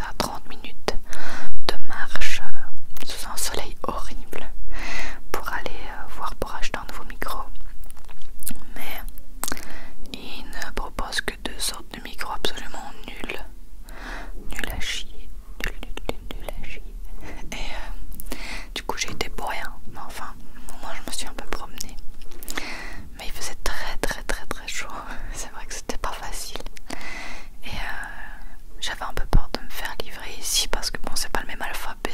ça, 30 minutes de marche sous un soleil horrible pour aller pour acheter un nouveau micro. Mais il ne propose que 2 sortes de micros absolument nuls. Nul à chier. Nul à chier. Et du coup j'ai été pour rien. Mais enfin, moi je me suis un peu promenée. Mais il faisait très chaud. C'est vrai que c'était pas facile. Et j'avais un peu peur de me faire livrer ici parce que bon, c'est pas le même alphabet.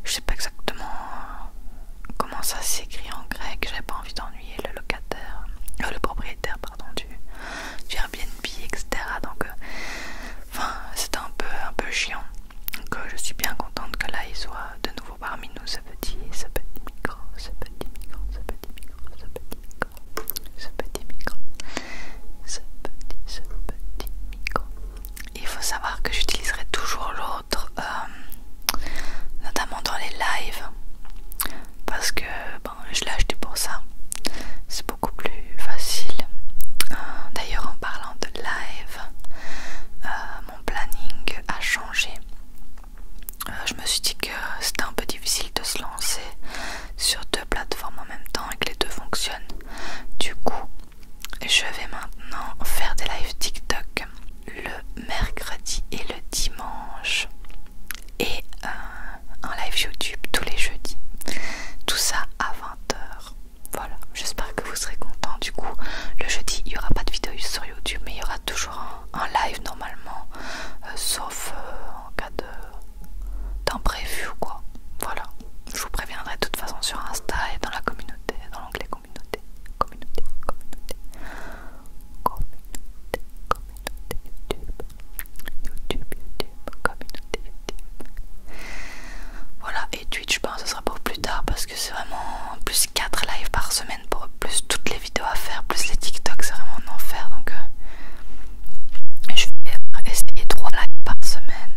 Je sais pas exactement comment ça s'écrit en grec. J'avais pas envie d'ennuyer le locataire, le propriétaire pardon du Airbnb, etc. Donc enfin c'était un peu chiant. Donc je suis bien contente que là il soit de nouveau parmi nous, ce petit micro. Il faut savoir que j'utiliserai toujours l'autre, notamment dans les lives, parce que bon, je l'ai acheté pour ça. C'est beaucoup plus facile. D'ailleurs, en parlant de live, mon planning a changé. Je me suis dit que c'était un peu difficile de se lancer sur 2 plateformes en même temps et que les 2 fonctionnent. Du coup, je vais maintenant faire des lives TikTok le mercredi et le dimanche et un live YouTube tous les jeudis. Tout ça à 20h. Voilà, j'espère que vous serez contents. Du coup, le jeudi, il n'y aura pas de vidéo sur YouTube, mais il y aura toujours un live normalement, sauf en cas d'imprévu ou quoi. Voilà, je vous préviendrai de toute façon sur Insta et dans la communauté, dans l'onglet communauté, communauté YouTube. Voilà, et Twitch, je pense que ce sera pour plus tard parce que c'est vraiment plus 4 lives par semaine pour plus toutes les vidéos à faire, plus les TikTok, c'est vraiment un enfer. Donc je vais essayer 3 lives par semaine.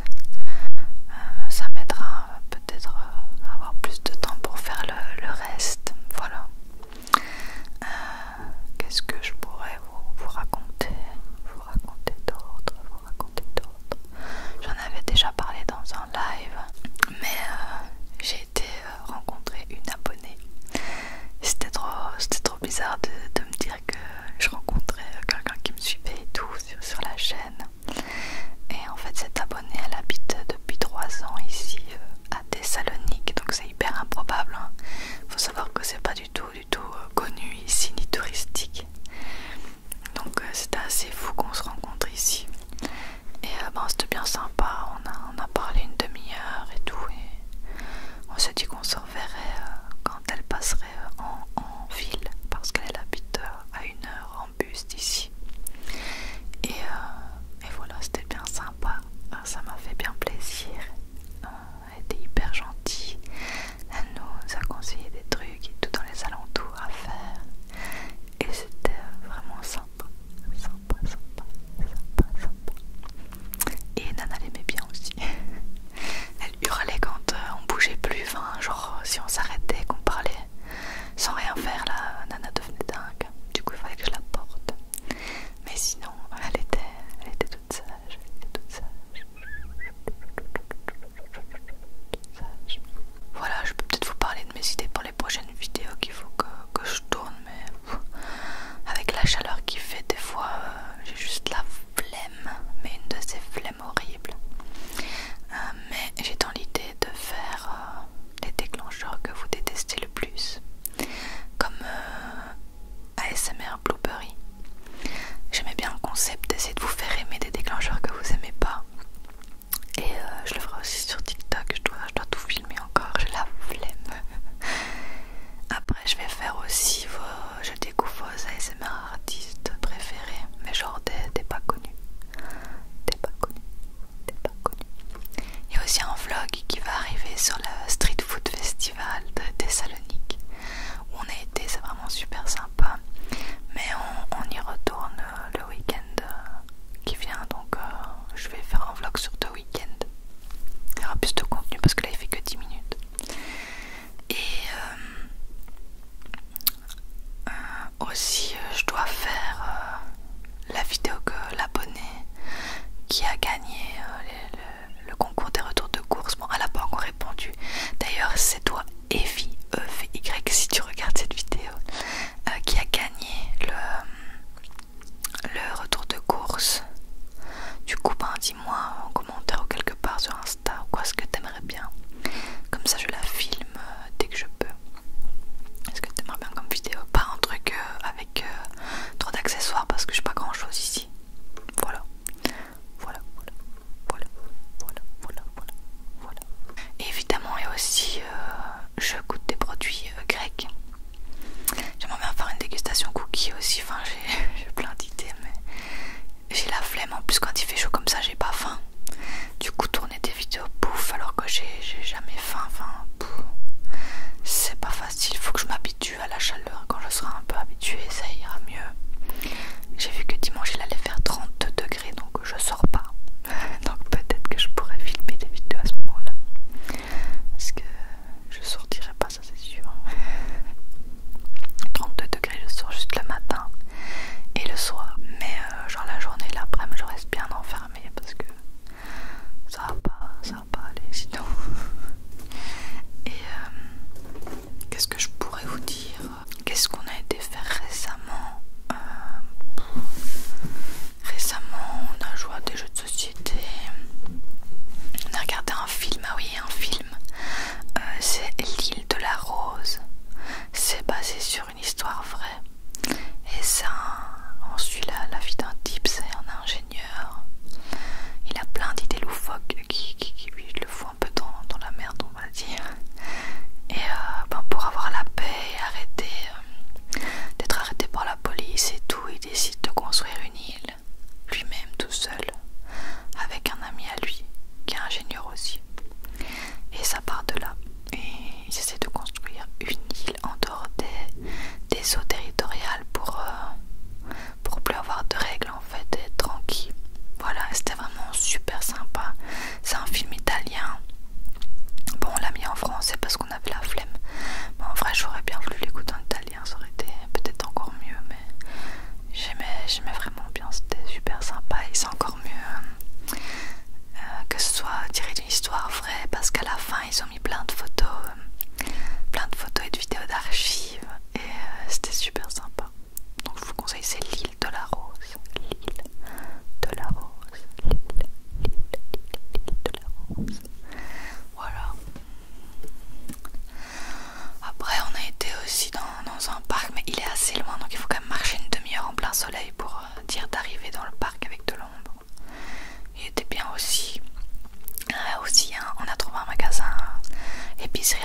Ça m'aidera peut-être à avoir plus de temps pour faire le reste. Voilà. Qu'est-ce que je pourrais vous raconter d'autre. J'en avais déjà parlé dans un live, mais j'ai été rencontrer une abonnée. C'était trop bizarre de me dire que je rencontrais quelqu'un qui me suivait et tout sur la chaîne. Et en fait, cette abonnée, elle habite depuis 3 ans ici à Thessalonique, donc c'est hyper improbable. Faut savoir que c'est pas du tout connu ici ni touristique. Donc c'était assez fou qu'on se rencontre ici. Et bon, c'était bien sympa, on a parlé 1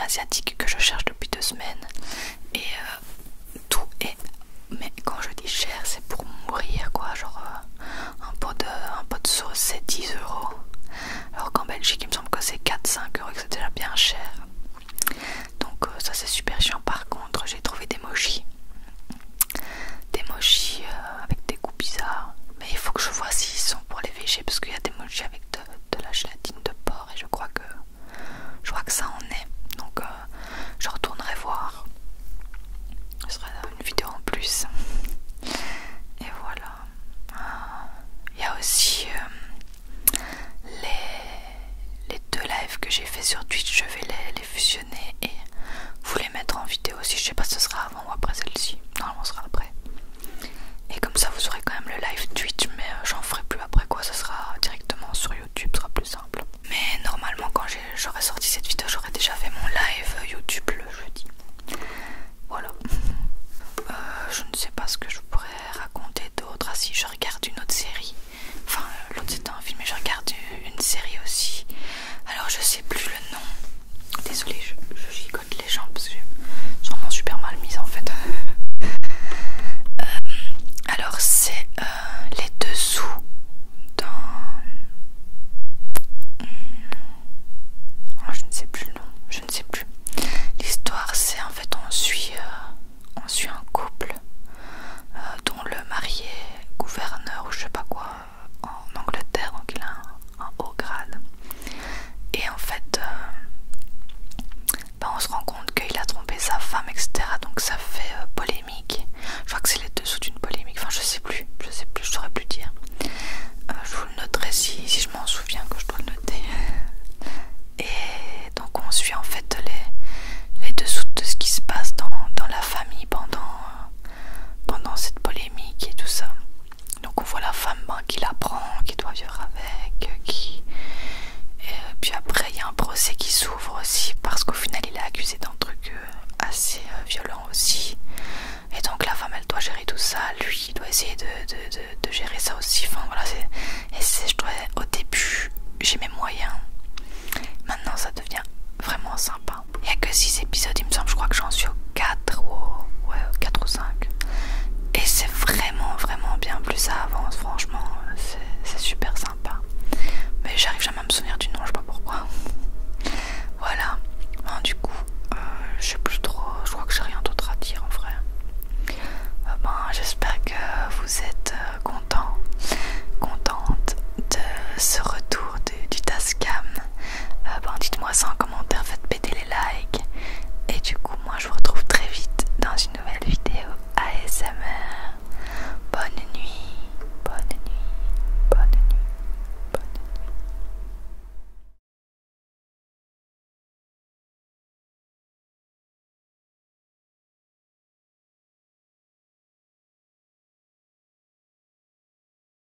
asiatique que je cherche depuis 2 semaines. Et tout est, mais quand je dis cher, c'est pour mourir quoi. Genre un pot de sauce c'est 10 euros, alors qu'en Belgique il me semble que c'est 4-5 euros, que c'est déjà bien cher. Donc ça c'est super chiant. Par contre j'ai trouvé des mochis avec des goûts bizarres, mais il faut que je vois s'ils sont pour les végés, parce qu'il y a des mochis avec de la gélatine de porc et je crois que ça en est. Donc je retournerai voir, ce sera une vidéo en plus. Et voilà. Il y a aussi les 2 lives que j'ai fait sur Twitch, je vais les fusionner et vous les mettre en vidéo aussi. Je sais pas si ce sera avant ou après celle-ci, normalement ce sera après. Et comme ça vous aurez quand même le live Twitch, mais j'en ferai plus après quoi, ça sera directement sur YouTube, ce sera plus simple. Mais normalement quand j'aurai sorti cette vidéo, j'aurai déjà fait mon live YouTube le jeudi. Voilà. Je ne sais pas ce que je pourrais raconter d'autre. Ah si, je regarde une autre série. Enfin, l'autre c'était un film, mais je regarde une série aussi. Alors je sais plus le nom. Désolée, je gigote les gens parce que j'ai sûrement super mal mise en fait. Alors c'est les dessous d'un... je ne sais plus le nom, je ne sais plus. L'histoire c'est en fait on suit un couple dont le mari est gouverneur ou je sais pas quoi en Angleterre, donc il a un haut grade. Et en fait on se rend compte qu'il a trompé sa femme, etc. Donc ça fait polémique. Je crois que c'est les dessous d'une polémique, enfin je sais plus, je saurais plus dire. Je vous le noterai si je m'en souviens, que je dois le noter. Et donc on suit en fait les dessous de ce qui se passe dans la famille pendant cette polémique et tout ça. Donc on voit la femme qui l'apprend, qui doit vivre avec, et puis après il y a un procès qui s'ouvre aussi, parce qu'au final il est accusé d'un truc assez violent aussi. Et donc la femme elle doit gérer tout ça, lui il doit essayer de gérer ça aussi. Enfin voilà, je trouvais au début j'ai mes moyens, maintenant ça devient vraiment sympa. Il n'y a que 6 épisodes il me semble, je crois que j'en suis au 4 ou 4 ou 5. Et c'est vraiment bien, plus ça avance, franchement c'est super sympa. Mais j'arrive jamais à me souvenir du nom, je sais pas pourquoi. Voilà, du coup je sais plus trop, je crois que j'ai rien d'autre à dire en vrai. J'espère que vous êtes contente de ce retour du Tascam. Dites-moi ça en commentaire, faites péter les likes. Et du coup moi je vous retrouve